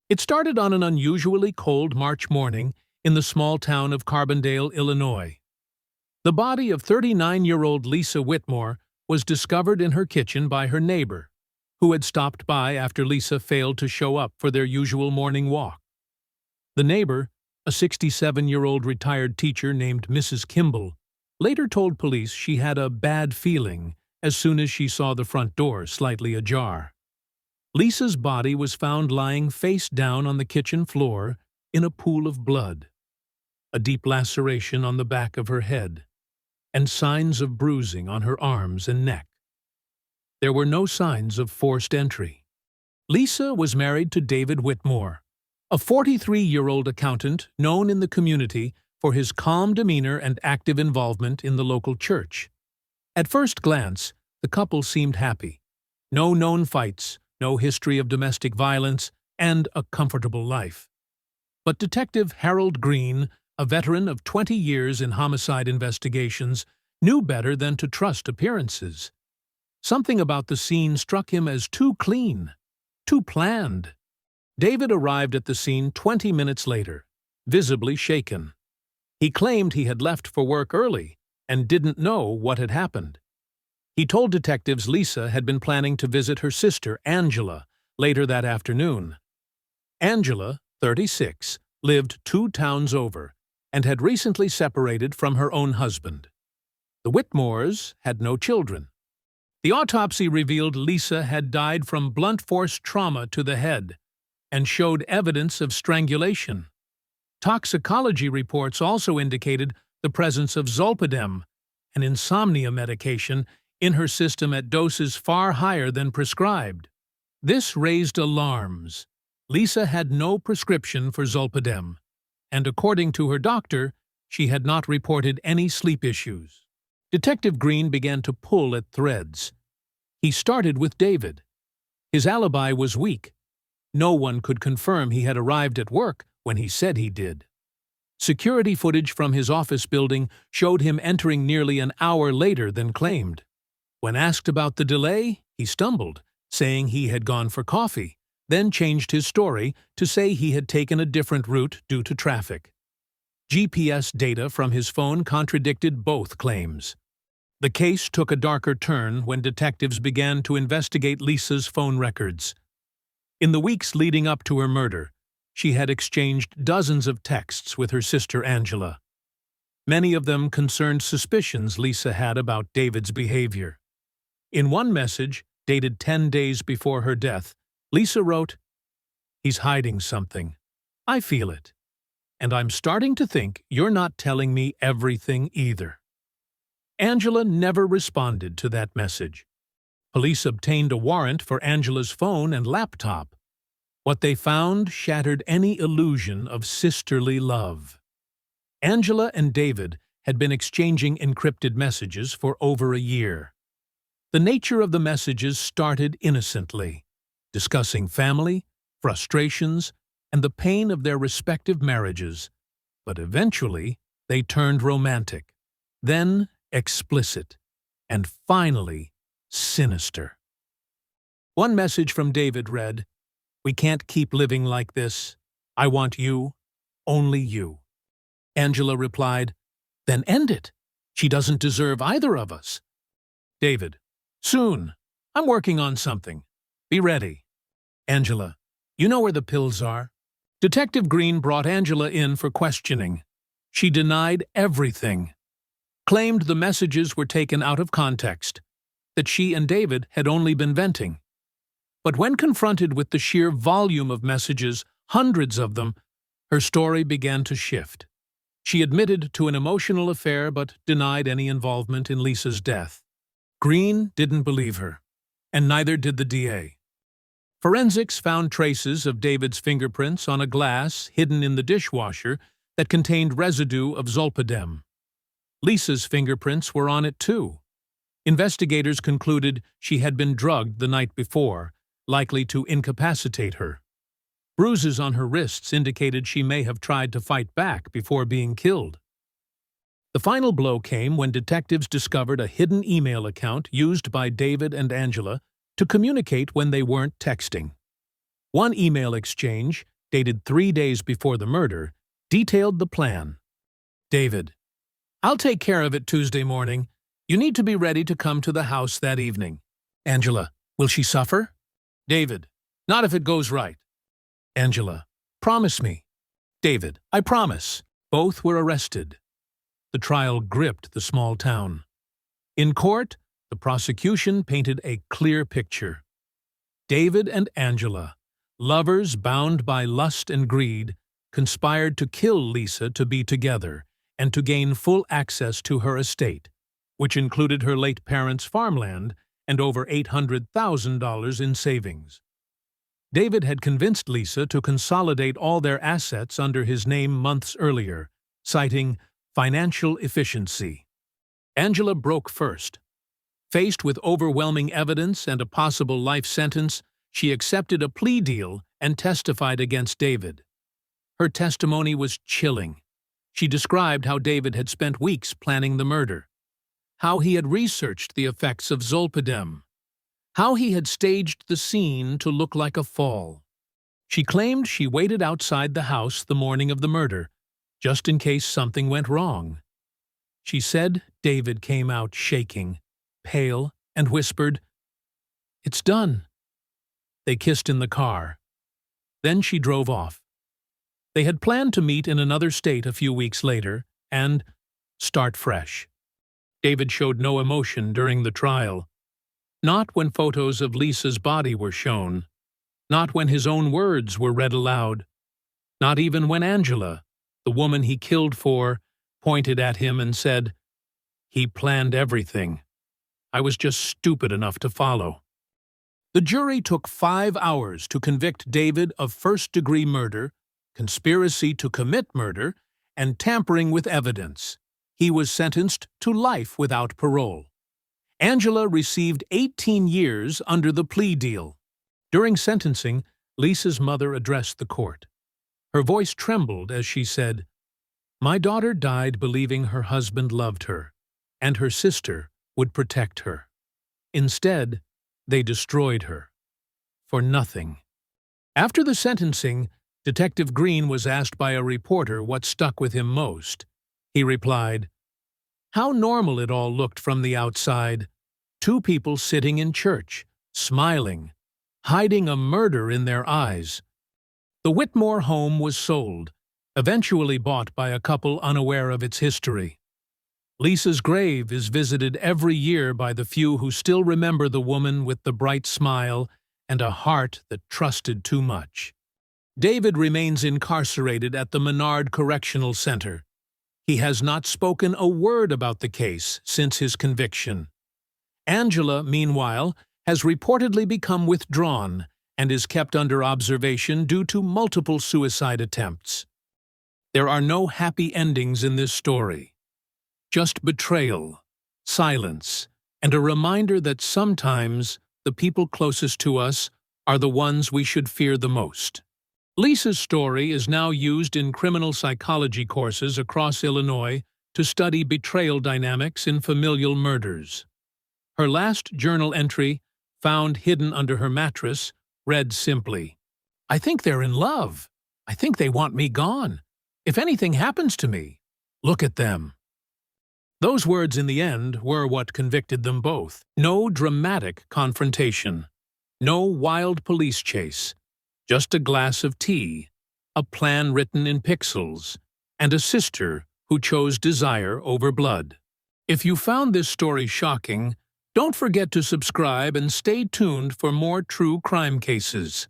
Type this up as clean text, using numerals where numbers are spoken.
It started on an unusually cold March morning in the small town of Carbondale, Illinois. The body of 39-year-old Lisa Whitmore was discovered in her kitchen by her neighbor, who had stopped by after Lisa failed to show up for their usual morning walk. The neighbor, a 67-year-old retired teacher named Mrs. Kimball, later told police she had a bad feeling as soon as she saw the front door slightly ajar. Lisa's body was found lying face down on the kitchen floor in a pool of blood, a deep laceration on the back of her head, and signs of bruising on her arms and neck. There were no signs of forced entry. Lisa was married to David Whitmore, a 43-year-old accountant known in the community for his calm demeanor and active involvement in the local church. At first glance, the couple seemed happy. No known fights, no history of domestic violence, and a comfortable life. But Detective Harold Green, a veteran of 20 years in homicide investigations, knew better than to trust appearances. Something about the scene struck him as too clean, too planned. David arrived at the scene 20 minutes later, visibly shaken. He claimed he had left for work early and didn't know what had happened. He told detectives Lisa had been planning to visit her sister, Angela, later that afternoon. Angela, 36, lived 2 towns over and had recently separated from her own husband. The Whitmores had no children. The autopsy revealed Lisa had died from blunt force trauma to the head and showed evidence of strangulation. Toxicology reports also indicated the presence of zolpidem, an insomnia medication, in her system at doses far higher than prescribed. This raised alarms. Lisa had no prescription for zolpidem, and according to her doctor, she had not reported any sleep issues. Detective Green began to pull at threads. He started with David. His alibi was weak. No one could confirm he had arrived at work when he said he did. Security footage from his office building showed him entering nearly an hour later than claimed. When asked about the delay, he stumbled, saying he had gone for coffee, then changed his story to say he had taken a different route due to traffic. GPS data from his phone contradicted both claims. The case took a darker turn when detectives began to investigate Lisa's phone records. In the weeks leading up to her murder, she had exchanged dozens of texts with her sister Angela. Many of them concerned suspicions Lisa had about David's behavior. In one message, dated 10 days before her death, Lisa wrote, "He's hiding something. I feel it. And I'm starting to think you're not telling me everything either." Angela never responded to that message. Police obtained a warrant for Angela's phone and laptop. What they found shattered any illusion of sisterly love. Angela and David had been exchanging encrypted messages for over a year. The nature of the messages started innocently, discussing family, frustrations, and the pain of their respective marriages, but eventually they turned romantic, then explicit, and finally sinister. One message from David read, "We can't keep living like this. I want you, only you." Angela replied, "Then end it. She doesn't deserve either of us." David, "Soon. I'm working on something. Be ready." Angela, "You know where the pills are?" Detective Green brought Angela in for questioning. She denied everything, claimed the messages were taken out of context, that she and David had only been venting. But when confronted with the sheer volume of messages, hundreds of them, her story began to shift. She admitted to an emotional affair but denied any involvement in Lisa's death. Green didn't believe her, and neither did the DA. Forensics found traces of David's fingerprints on a glass hidden in the dishwasher that contained residue of zolpidem. Lisa's fingerprints were on it too. Investigators concluded she had been drugged the night before, likely to incapacitate her. Bruises on her wrists indicated she may have tried to fight back before being killed. The final blow came when detectives discovered a hidden email account used by David and Angela to communicate when they weren't texting. One email exchange, dated 3 days before the murder, detailed the plan. David: I'll take care of it Tuesday morning. You need to be ready to come to the house that evening. Angela: Will she suffer? David: Not if it goes right. Angela: Promise me. David: I promise. Both were arrested. The trial gripped the small town. In court, the prosecution painted a clear picture. David and Angela, lovers bound by lust and greed, conspired to kill Lisa to be together and to gain full access to her estate, which included her late parents' farmland and over $800,000 in savings. David had convinced Lisa to consolidate all their assets under his name months earlier, citing financial efficiency. Angela broke first. Faced with overwhelming evidence and a possible life sentence, she accepted a plea deal and testified against David. Her testimony was chilling. She described how David had spent weeks planning the murder, how he had researched the effects of zolpidem, how he had staged the scene to look like a fall. She claimed she waited outside the house the morning of the murder, just in case something went wrong. She said David came out shaking, pale, and whispered, "It's done." They kissed in the car. Then she drove off. They had planned to meet in another state a few weeks later and start fresh. David showed no emotion during the trial. Not when photos of Lisa's body were shown. Not when his own words were read aloud. Not even when Angela, the woman he killed for, pointed at him and said, "He planned everything. I was just stupid enough to follow." The jury took 5 hours to convict David of first-degree murder, conspiracy to commit murder, and tampering with evidence. He was sentenced to life without parole. Angela received 18 years under the plea deal. During sentencing, Lisa's mother addressed the court. Her voice trembled as she said, "My daughter died believing her husband loved her, and her sister would protect her. Instead, they destroyed her. For nothing." After the sentencing, Detective Green was asked by a reporter what stuck with him most. He replied, "How normal it all looked from the outside. 2 people sitting in church, smiling, hiding a murder in their eyes." The Whitmore home was sold, eventually bought by a couple unaware of its history. Lisa's grave is visited every year by the few who still remember the woman with the bright smile and a heart that trusted too much. David remains incarcerated at the Menard Correctional Center. He has not spoken a word about the case since his conviction. Angela, meanwhile, has reportedly become withdrawn and is kept under observation due to multiple suicide attempts. There are no happy endings in this story. Just betrayal, silence, and a reminder that sometimes the people closest to us are the ones we should fear the most. Lisa's story is now used in criminal psychology courses across Illinois to study betrayal dynamics in familial murders. Her last journal entry, found hidden under her mattress, read simply, "I think they're in love. I think they want me gone. If anything happens to me, look at them." Those words in the end were what convicted them both. No dramatic confrontation. No wild police chase. Just a glass of tea, a plan written in pixels, and a sister who chose desire over blood. If you found this story shocking, don't forget to subscribe and stay tuned for more true crime cases.